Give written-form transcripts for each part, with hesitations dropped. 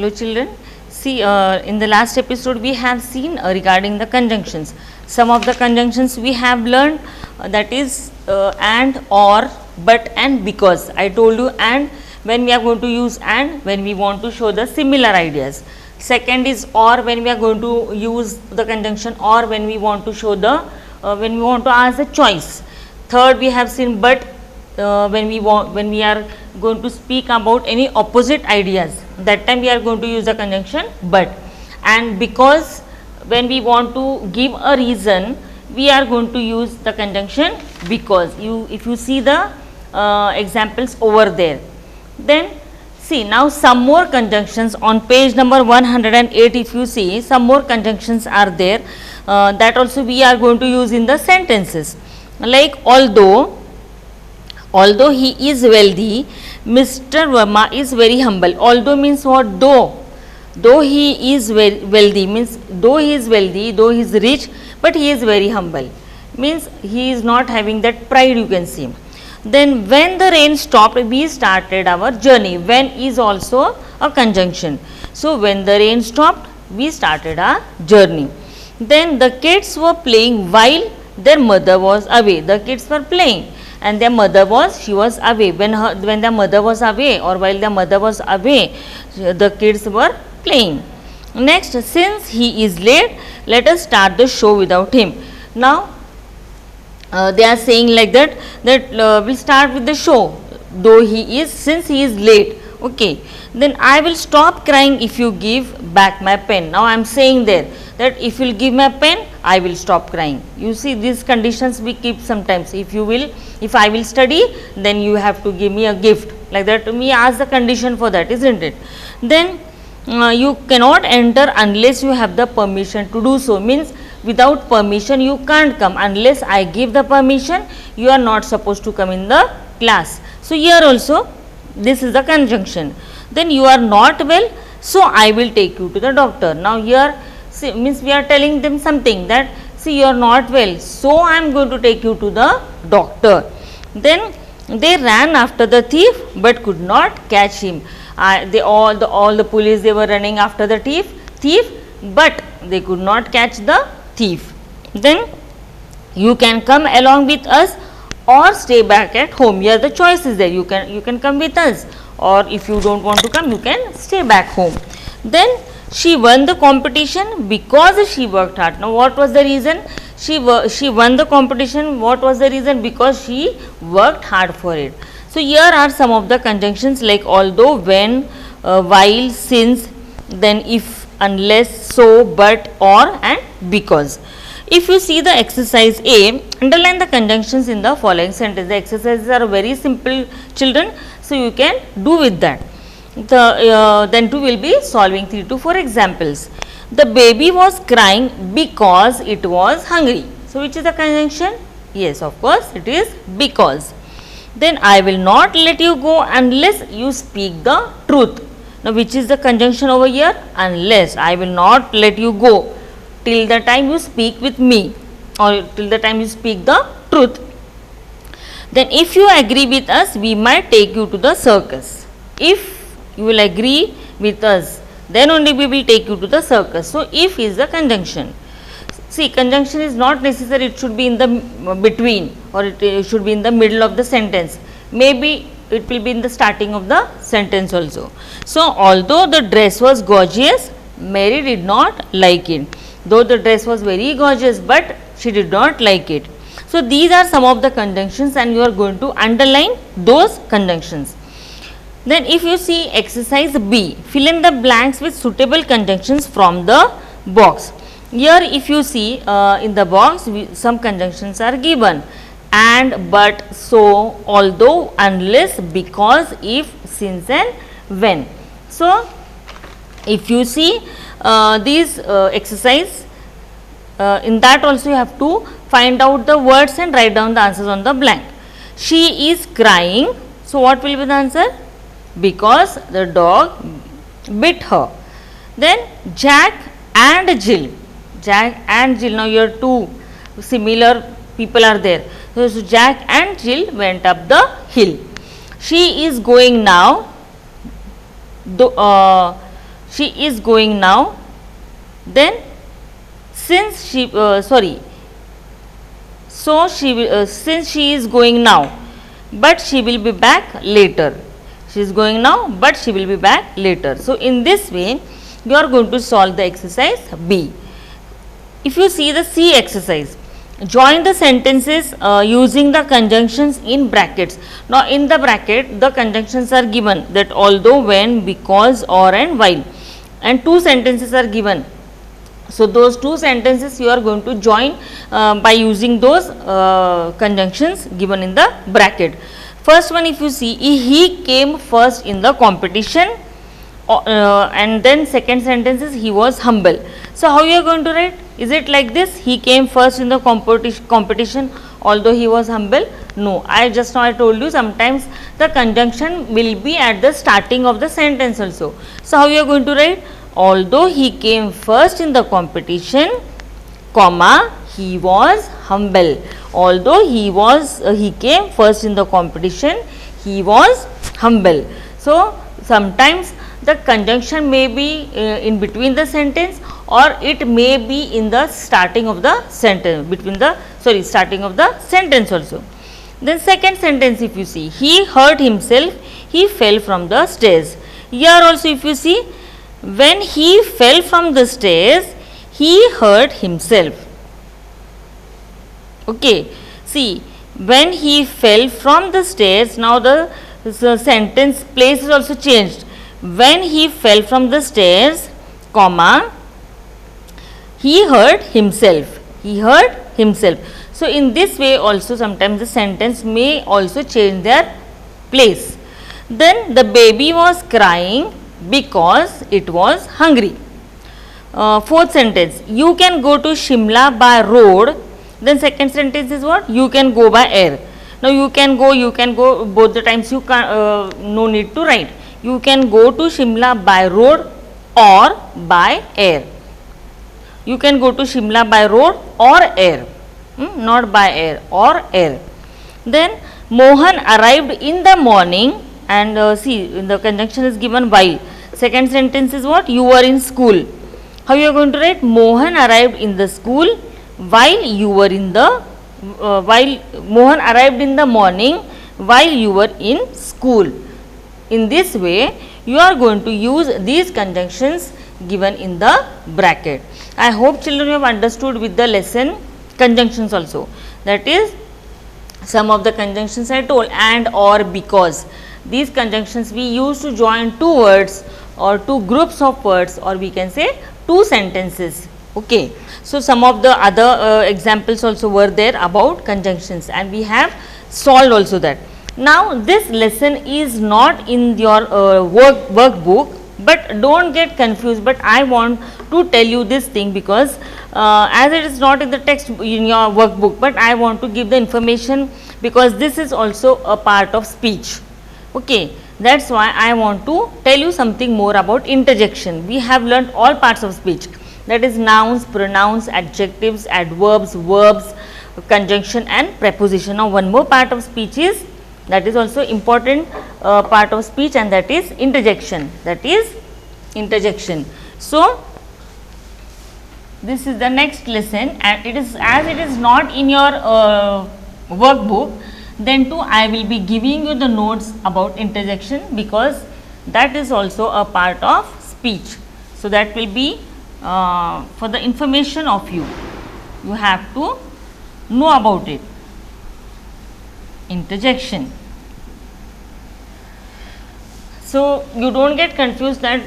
Hello children. See, in the last episode we have seen regarding the conjunctions. Some of the conjunctions we have learned, that is and, or, but and because. I told you and when we are going to use and when we want to show the similar ideas. Second is or when we are going to use the conjunction or when we want to show the when we want to ask the choice. Third we have seen but when we are going to speak about any opposite ideas, that time we are going to use the conjunction but. And because when we want to give a reason, we are going to use the conjunction because. If you see the examples over there, then see now some more conjunctions on page number 108. If you see, some more conjunctions are there, that also we are going to use in the sentences, like although he is wealthy, Mr. Verma is very humble. Although means what? Though he is wealthy means though he is wealthy, though he is rich, but he is very humble, means he is not having that pride, you can see. Then when the rain stopped, we started our journey. When is also a conjunction. So when the rain stopped, we started our journey. Then the kids were playing while their mother was away. The kids were playing and their mother was away. When their mother was away or while their mother was away, the kids were playing. Next, since he is late, let us start the show without him. Now they are saying like that we'll start with the show, since he is late. Okay, then I will stop crying if you give back my pen. Now I am saying there that if you will give my pen, I will stop crying. You see, these conditions we keep sometimes. If I will study, then you have to give me a gift, like that. We ask the condition for that, isn't it? Then you cannot enter unless you have the permission to do so, means without permission you can't come. Unless I give the permission, you are not supposed to come in the class. So here also this is the conjunction. Then you are not well, so I will take you to the doctor. Now here see, means we are telling them something, that see you are not well, so I am going to take you to the doctor. Then they ran after the thief but could not catch him. All the police, they were running after the thief, but they could not catch the thief. Then you can come along with us or stay back at home. Here the choice is there. You can come with us, or if you don't want to come, you can stay back home. Then she won the competition because she worked hard. Now what was the reason? She won the competition. What was the reason? Because she worked hard for it. So here are some of the conjunctions, like although, when, while, since, then if, unless, so, but, or, and because. If you see the exercise A, underline the conjunctions in the following sentence. The exercises are very simple, children, so you can do with that. Then too will be solving 3 to 4 examples. The baby was crying because it was hungry. So which is the conjunction? Yes, of course, it is because. Then I will not let you go unless you speak the truth. Now which is the conjunction over here? Unless. I will not let you go till the time you speak with me, or till the time you speak the truth. Then if you agree with us, we might take you to the circus. If you will agree with us, then only we will take you to the circus. So if is the conjunction. See, conjunction is not necessary, it should be in the between, or it should be in the middle of the sentence. Maybe it will be in the starting of the sentence also. So although the dress was gorgeous, Mary did not like it. Though the dress was very gorgeous, but she did not like it. So these are some of the conjunctions, and you are going to underline those conjunctions. Then if you see exercise B, fill in the blanks with suitable conjunctions from the box. Here if you see in the box, some conjunctions are given: and, but, so, although, unless, because, if, since, and when. So if you see these exercise, in that also you have to find out the words and write down the answers on the blank. She is crying, so what will be the answer? Because the dog bit her. Then Jack and Jill. Now here two similar people are there. So Jack and Jill went up the hill. She is going now. she is going now, then since she since she is going now, but she will be back later. She is going now, but she will be back later. So in this way you are going to solve the exercise B. If you see the C exercise, join the sentences using the conjunctions in brackets. Now in the bracket the conjunctions are given, that although, when, because, or and while, and two sentences are given. So those two sentences you are going to join by using those conjunctions given in the bracket. First one, if you see, he came first in the competition, and then second sentence is he was humble. So how you are going to write? Is it like this? He came first in the competition although he was humble? No, I just now told you sometimes the conjunction will be at the starting of the sentence also. So how you are going to write? Although he came first in the competition, comma, he was humble. Although he came first in the competition, he was humble. So sometimes the conjunction may be in between the sentence, or it may be in the starting of the sentence, starting of the sentence also. Then second sentence, if you see, he hurt himself, he fell from the stairs. Here also if you see, when he fell from the stairs, he hurt himself. Okay, see, when he fell from the stairs, now the sentence place is also changed. When he fell from the stairs, comma, he hurt himself. He hurt himself. So in this way also sometimes the sentence may also change their place. Then the baby was crying because it was hungry. Fourth sentence, you can go to Shimla by road. Then second sentence is what? You can go by air. Now you can go both the times, you can no need to write. You can go to Shimla by road or by air. You can go to Shimla by road or air, not by air, or air. Then Mohan arrived in the morning, and see, the conjunction is given while. Second sentence is what? You were in school. How you are going to write? Mohan arrived in the school while you were in the while Mohan arrived in the morning while you were in school. In this way you are going to use these conjunctions given in the bracket. I hope children you have understood with the lesson conjunctions also. That is, some of the conjunctions I told, and, or, because. These conjunctions we use to join two words or two groups of words, or we can say two sentences. Okay. So some of the other examples also were there about conjunctions, and we have solved also that. Now this lesson is not in your workbook, but don't get confused, but I want to tell you this thing because as it is not in the text in your workbook, but I want to give the information because this is also a part of speech. Okay, that's why I want to tell you something more about interjection. We have learnt all parts of speech, that is nouns, pronouns, adjectives, adverbs, verbs, conjunction and preposition. Now one more part of speech is, that is also important part of speech, and that is interjection. That is interjection. So this is the next lesson, and it is, as it is not in your workbook, then too I will be giving you the notes about interjection, because that is also a part of speech. So that will be for the information of you. You have to know about it. Interjection. So you don't get confused that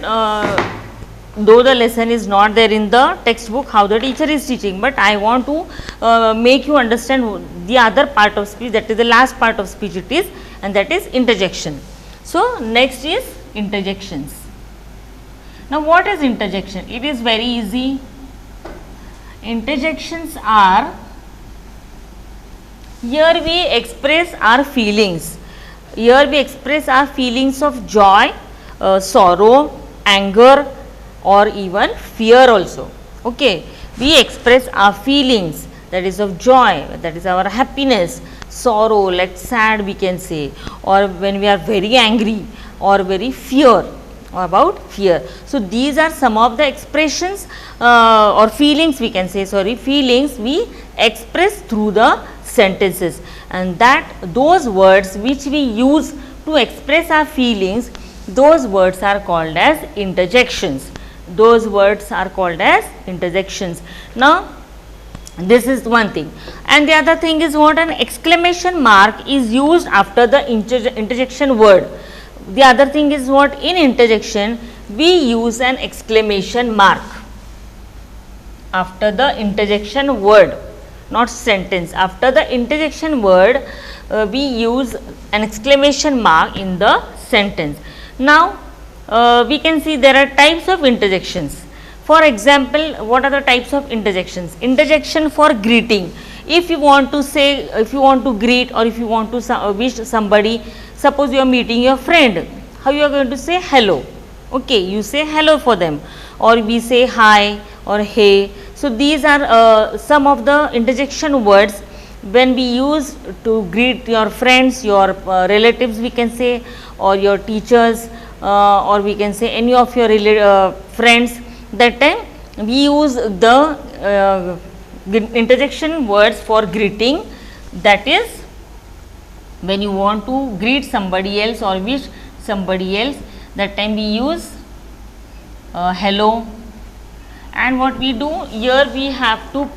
though the lesson is not there in the textbook, how the teacher is teaching, but I want to make you understand the other part of speech, that is the last part of speech it is, and that is interjection. So next is interjections. Now what is interjection? It is very easy. Interjections are, here we express our feelings. Here we express our feelings of joy, sorrow, anger, or even fear also. Okay, we express our feelings, that is of joy, that is our happiness, sorrow, like sad we can say, or when we are very angry or very fear. about fear. So these are some of the expressions or feelings, we can say, sorry, feelings we express through the sentences, and that those words which we use to express our feelings, those words are called as interjections. Those words are called as interjections. Now this is one thing, and the other thing is what? An exclamation mark is used after the interjection word. The other thing is what? In interjection we use an exclamation mark after the interjection word, not sentence. After the interjection word we use an exclamation mark in the sentence. Now we can see there are types of interjections. For example, what are the types of interjections? Interjection for greeting. If you want to say, if you want to greet, or if you want to wish somebody, suppose you are meeting your friend, how you are going to say hello? Okay, you say hello for them, or we say hi or hey. So these are some of the interjection words when we use to greet your friends, your relatives, we can say, or your teachers, or we can say any of your friends. That time we use the interjection words for greeting. That is, when you want to greet somebody else or wish somebody else, that time we use hello. And what we do here, we have to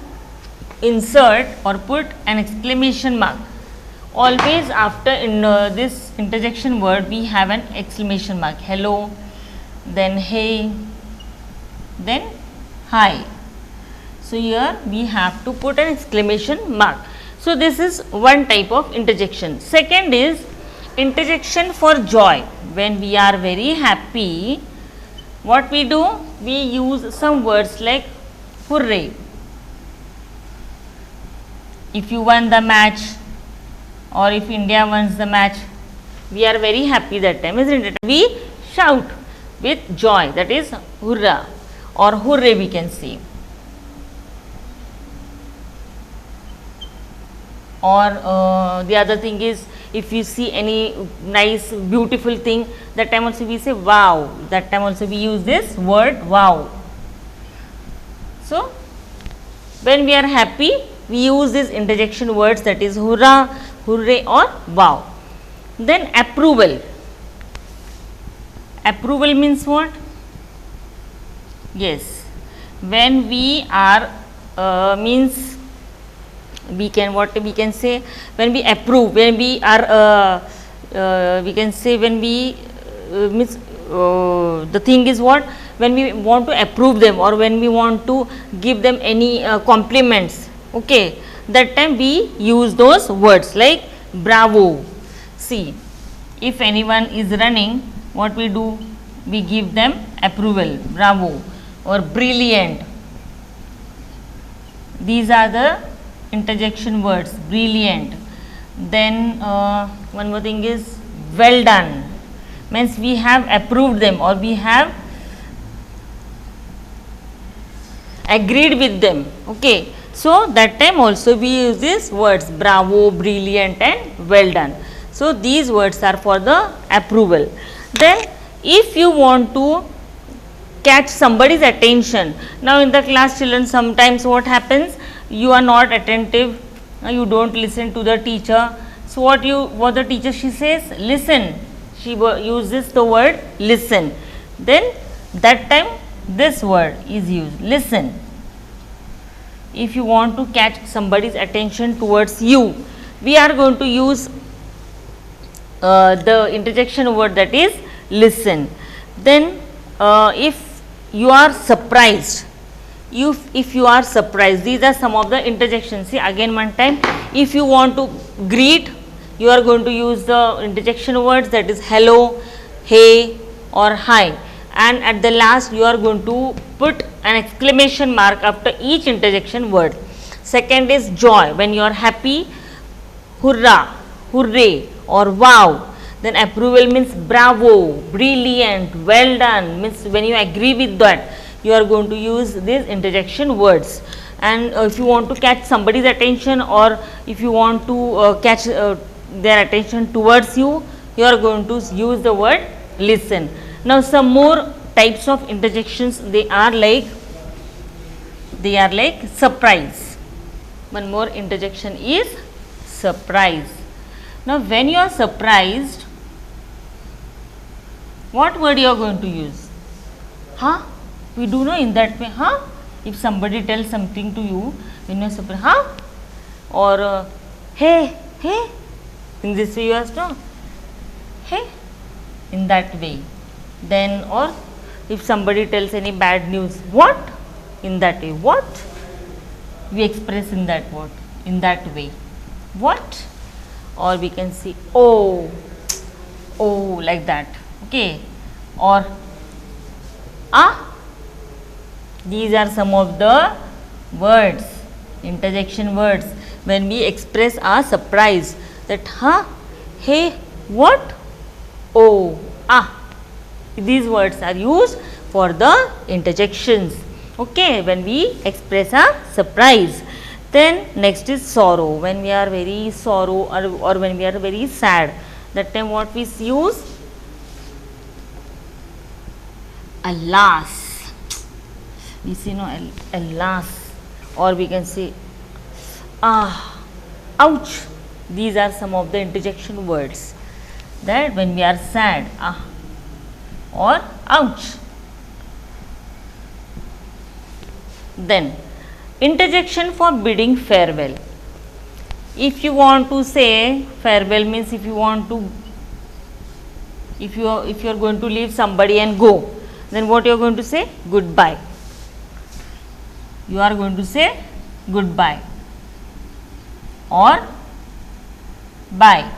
insert or put an exclamation mark. Always after in this interjection word we have an exclamation mark. Hello, then hey, then hi. So here we have to put an exclamation mark. So this is one type of interjection. Second is interjection for joy. When we are very happy, what we do? We use some words like hooray. If you won the match, or if India wins the match, we are very happy that time, isn't it? We shout with joy, that is hurrah or hooray, we can say. Or the other thing is, if you see any nice beautiful thing, that time also we say wow. That time also we use this word wow. So when we are happy, we use these interjection words, that is hurrah, hooray or wow. Then approval. Approval means what? Yes, when we are means we can, what we can say, when we approve, when we are we can say when we means the thing is what, when we want to approve them or when we want to give them any compliments, okay, that time we use those words like bravo. See, if anyone is running, what we do? We give them approval, bravo or brilliant. These are the interjection words, brilliant. Then one more thing is well done, means we have approved them or we have agreed with them, okay. So that time also we use these words bravo, brilliant and well done. So these words are for the approval. Then if you want to catch somebody's attention, now in the class children, sometimes what happens, you are not attentive, you don't listen to the teacher. So what the teacher, she says listen, she uses the word listen, then that time this word is used, listen. If you want to catch somebody's attention towards you, we are going to use the interjection word, that is listen. Then if you are surprised, if you are surprised, these are some of the interjections. See again one time, if you want to greet, you are going to use the interjection words, that is hello, hey or hi, and at the last you are going to put an exclamation mark after each interjection word. Second is joy, when you are happy, hurrah, hooray or wow. Then approval means bravo, brilliant, well done, means when you agree with that, you are going to use these interjection words. And if you want to catch somebody's attention or if you want to catch their attention towards you, you are going to use the word listen. Now some more types of interjections, they are like surprise. One more interjection is surprise. Now when you are surprised, what word you are going to use? Huh? We do know in that way, huh? If somebody tells something to you, when you are surprised, huh? Or hey, hey, in this way you ask, no? Hey, in that way. Then, or if somebody tells any bad news, what? In that way, what? We express in that what? In that way, what? Or we can say, oh, oh, like that, okay? Or, ah, these are some of the words, interjection words, when we express our surprise, that, huh, hey, what, oh, ah. These words are used for the interjections, okay, when we express our surprise. Then next is sorrow. When we are very sorrow, or when we are very sad, that time what we use? Alas. We say no, alas, or we can say ah, ouch. These are some of the interjection words, that when we are sad, ah, or ouch. Then interjection for bidding farewell. If you want to say farewell, means if you want to, if you are going to leave somebody and go, then what you are going to say? Goodbye. You are going to say goodbye or bye.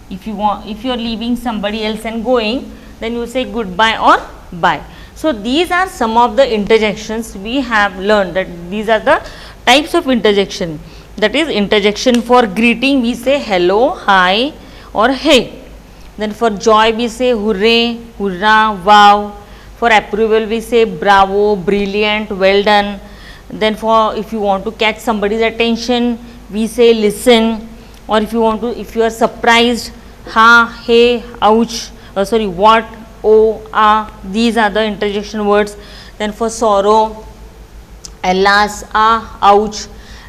If you are leaving somebody else and going, then you say goodbye or bye. So these are some of the interjections we have learned, that these are the types of interjection. That is, interjection for greeting, we say hello, hi or hey. Then for joy we say hooray, hurrah, wow. For approval we say bravo, brilliant, well done. Then for, if you want to catch somebody's attention, we say listen. Or if you are surprised, ha, hey, ouch, what, oh, ah. These are the interjection words. Then for sorrow, alas, ah, ouch.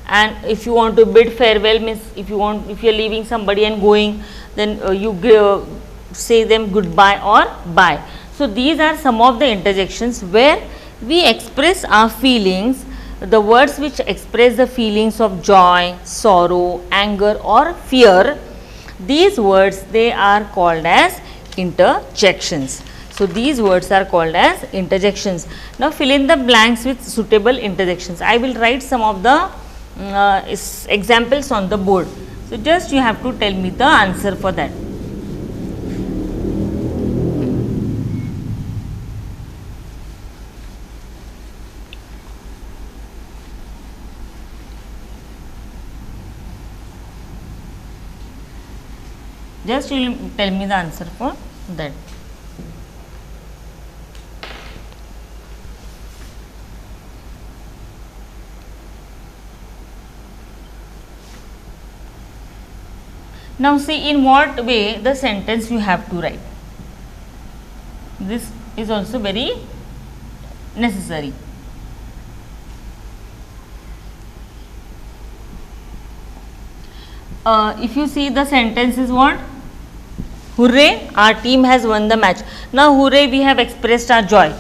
And if you want to bid farewell, means if you are leaving somebody and going, then you say them goodbye or bye. So these are some of the interjections where we express our feelings, the words which express the feelings of joy, sorrow, anger or fear. These words, they are called as interjections. So these words are called as interjections. Now fill in the blanks with suitable interjections. I will write some of the examples on the board. So just you have to tell me the answer for that. Just you will tell me the answer for that. Now see in what way the sentence you have to write. This is also very necessary. If you see the sentence is what? Hooray, our team has won the match. Now hooray, we have expressed our joy.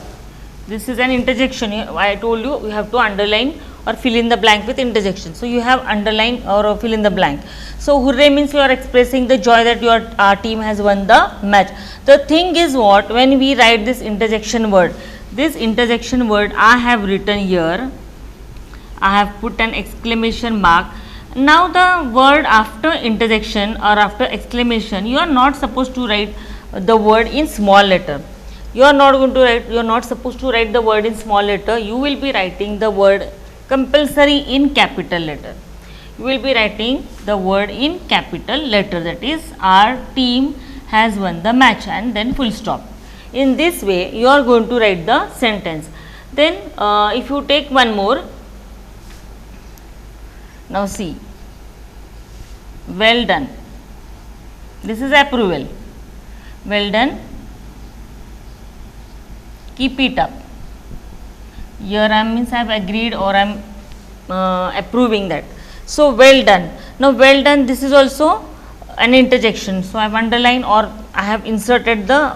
This is an interjection. I told you, you have to underline or fill in the blank with interjection. So you have underline or fill in the blank. So hooray means you are expressing the joy that our team has won the match. The thing is what, when we write this interjection word I have written here, I have put an exclamation mark. Now the word after interjection or after exclamation, you are not supposed to write the word in small letter. You are not supposed to write the word in small letter. You will be writing the word compulsory in capital letter. You will be writing the word in capital letter, that is, our team has won the match, and then full stop. In this way you are going to write the sentence. Then if you take one more, now see, well done, this is approval, well done, keep it up. Here I means I have agreed or I am approving that. So well done. Now well done, this is also an interjection. So I have underlined or I have inserted the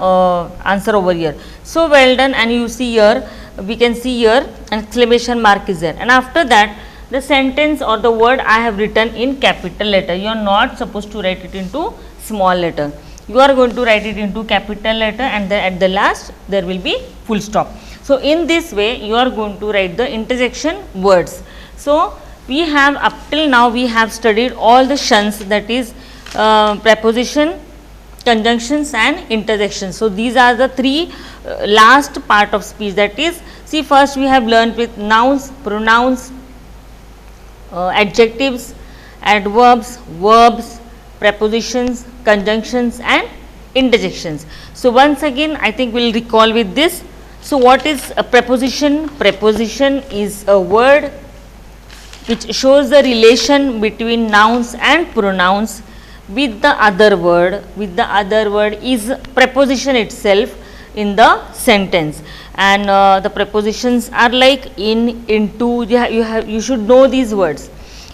answer over here. So well done, and you see here, we can see here an exclamation mark is there, and after that the sentence or the word I have written in capital letter. You are not supposed to write it into small letter. You are going to write it into capital letter, and then at the last there will be full stop. So in this way you are going to write the interjection words. So we have up till now we have studied all the shuns, that is preposition, conjunctions and interjections. So these are the three last part of speech, that is, see, first we have learned with nouns, pronouns, adjectives, adverbs, verbs, prepositions, conjunctions and interjections. So once again I think we will recall with this. So what is a preposition? Preposition is a word which shows the relation between nouns and pronouns with the other word. With the other word is preposition itself in the sentence, and the prepositions are like in, into. You should know these words: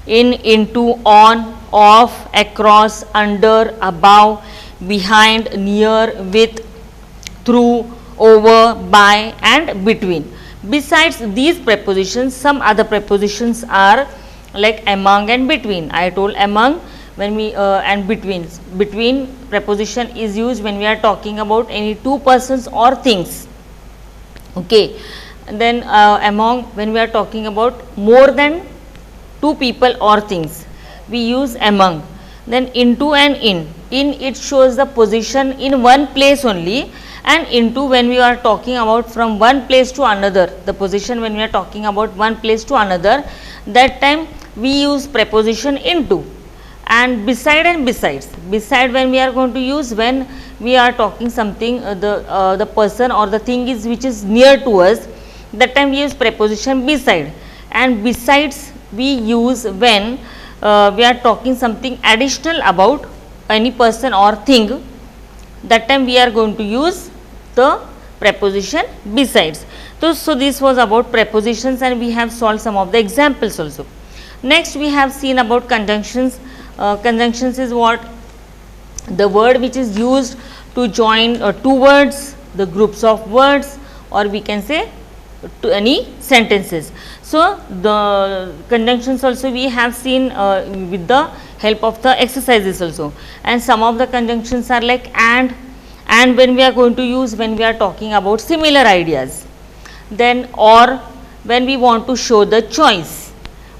in, into, on, off, across, under, above, behind, near, with, through, over, by and between. Besides these prepositions, some other prepositions are like among and between. I told among when we and between. Between preposition is used when we are talking about any two persons or things. Okay. And then among, when we are talking about more than two people or things, we use among. Then into and in. In, it shows the position in one place only, and into when we are talking about from one place to another, the position when we are talking about one place to another, that time we use preposition into. And beside and besides. Beside when we are going to use when we are talking something, the person or the thing is which is near to us, that time we use preposition beside. And besides we use when we are talking something additional about any person or thing, that time we are going to use the preposition besides. So this was about prepositions, and we have solved some of the examples also. Next we have seen about conjunctions. Conjunctions is what? The word which is used to join two words, the groups of words, or we can say to any sentences. So the conjunctions also we have seen with the help of the exercises also, and some of the conjunctions are like and when we are going to use when we are talking about similar ideas. Then or when we want to show the choice.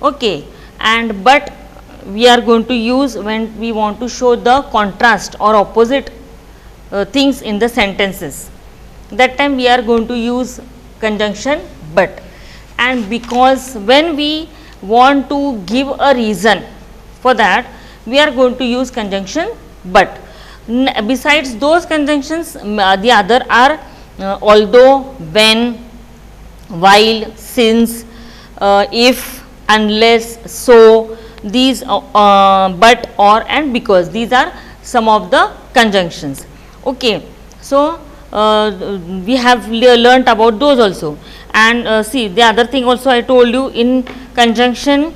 Okay. And but we are going to use when we want to show the contrast or opposite things in the sentences. That time we are going to use conjunction but. And because when we want to give a reason for that, we are going to use conjunction but. Besides those conjunctions, the other are although, when, while, since, if, unless, so. These but, or and because, these are some of the conjunctions. Okay. So we have learnt about those also. And see, the other thing also I told you, in conjunction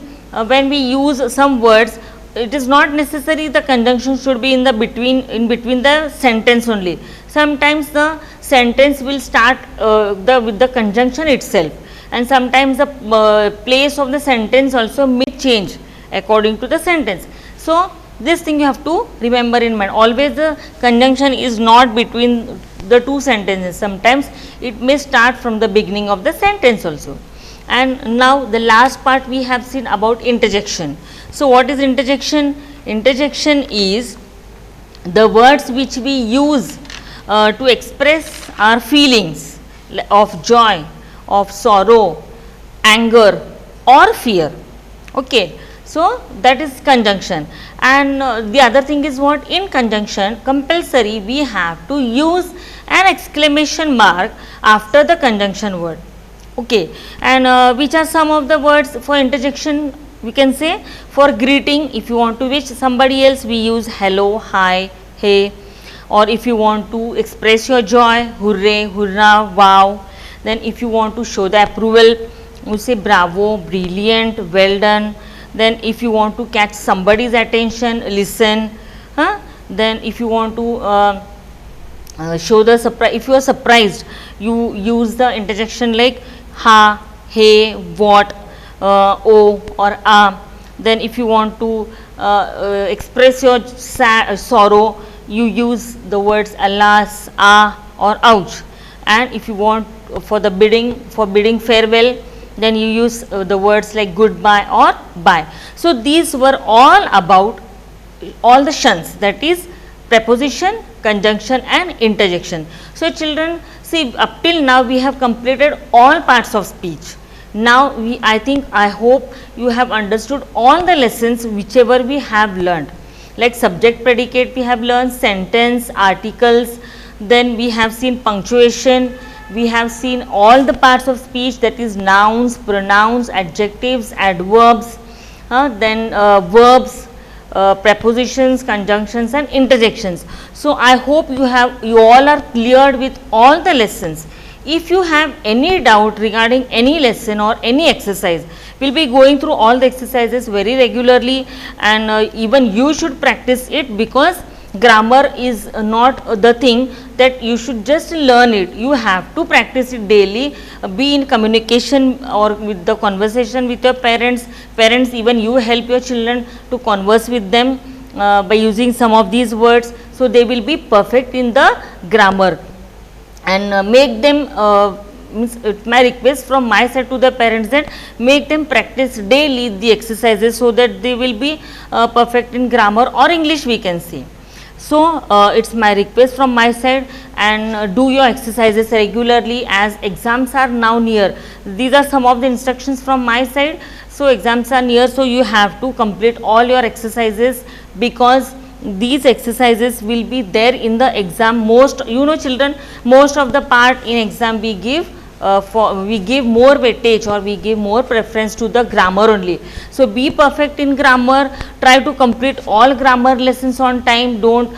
when we use some words, it is not necessary the conjunction should be in the between the sentence only. Sometimes the sentence will start with the conjunction itself, and sometimes the place of the sentence also may change according to the sentence. So this thing you have to remember in mind. Always the conjunction is not between the two sentences. Sometimes it may start from the beginning of the sentence also. And now the last part we have seen about interjection. So what is interjection? Interjection is the words which we use to express our feelings of joy, of sorrow, anger or fear. Okay. So that is conjunction. And the other thing is what? In conjunction compulsory we have to use an exclamation mark after the conjunction word. Okay. And which are some of the words for interjection? We can say for greeting, if you want to wish somebody else, we use hello, hi, hey. Or if you want to express your joy, hooray, hurrah, wow. Then if you want to show the approval, you say bravo, brilliant, well done. Then if you want to catch somebody's attention, listen. Then if you want to show the surprise, if you are surprised, you use the interjection like ha, hey, what, oh or ah. Then if you want to express your sorrow, you use the words alas, ah or ouch. And if you want for bidding farewell, then you use the words like goodbye or bye. So these were all about all the shuns, that is preposition, conjunction and interjection. So children, see, up till now we have completed all parts of speech. Now I hope you have understood all the lessons whichever we have learned, like subject predicate we have learned, sentence, articles, then we have seen punctuation, we have seen all the parts of speech, that is nouns, pronouns, adjectives, adverbs, then verbs, prepositions, conjunctions and interjections. So I hope you all are cleared with all the lessons. If you have any doubt regarding any lesson or any exercise, we will be going through all the exercises very regularly, and even you should practice it, because grammar is not the thing that you should just learn it. You have to practice it daily, be in communication or with the conversation with your parents. Parents, even you help your children to converse with them by using some of these words, so they will be perfect in the grammar. And make them, my request from my side to the parents, that make them practice daily the exercises, so that they will be perfect in grammar or English, we can say. So it's my request from my side, and do your exercises regularly, as exams are now near. These are some of the instructions from my side. So exams are near, so you have to complete all your exercises, because these exercises will be there in the exam. Most, children, most of the part in exam we give we give more weightage, or we give more preference to the grammar only. So be perfect in grammar, try to complete all grammar lessons on time, don't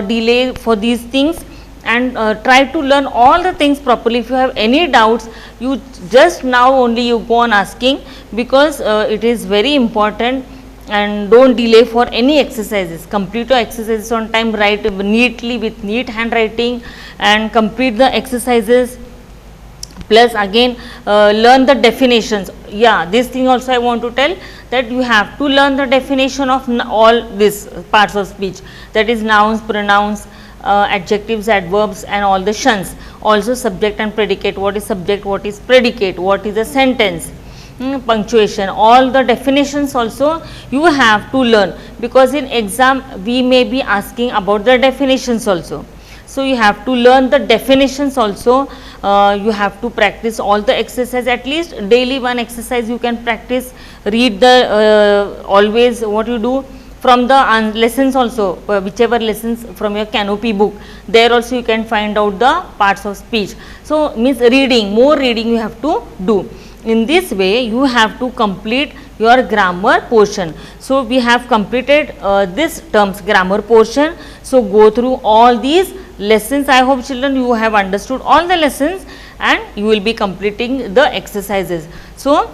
delay for these things, and try to learn all the things properly. If you have any doubts, you just now only you go on asking, because it is very important. And don't delay for any exercises. Complete your exercises on time, write neatly with neat handwriting, and complete the exercises. Plus again learn the definitions. Yeah, this thing also I want to tell, that you have to learn the definition of all these parts of speech, that is nouns, pronouns, adjectives, adverbs and all the shuns. Also subject and predicate, what is subject, what is predicate, what is a sentence, punctuation, all the definitions also you have to learn, because in exam we may be asking about the definitions also. So you have to learn the definitions also. You have to practice all the exercise, at least daily one exercise you can practice. Read the always what you do from the lessons also, whichever lessons from your canopy book, there also you can find out the parts of speech. So means reading, more reading you have to do. In this way you have to complete your grammar portion. So we have completed this terms grammar portion. So go through all these lessons. I hope children you have understood all the lessons, and you will be completing the exercises. So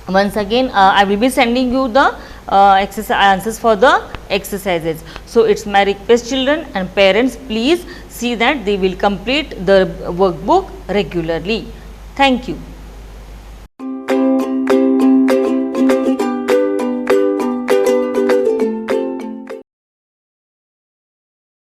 once again I will be sending you the answers for the exercises. So it's my request, children and parents, please see that they will complete the workbook regularly. Thank you.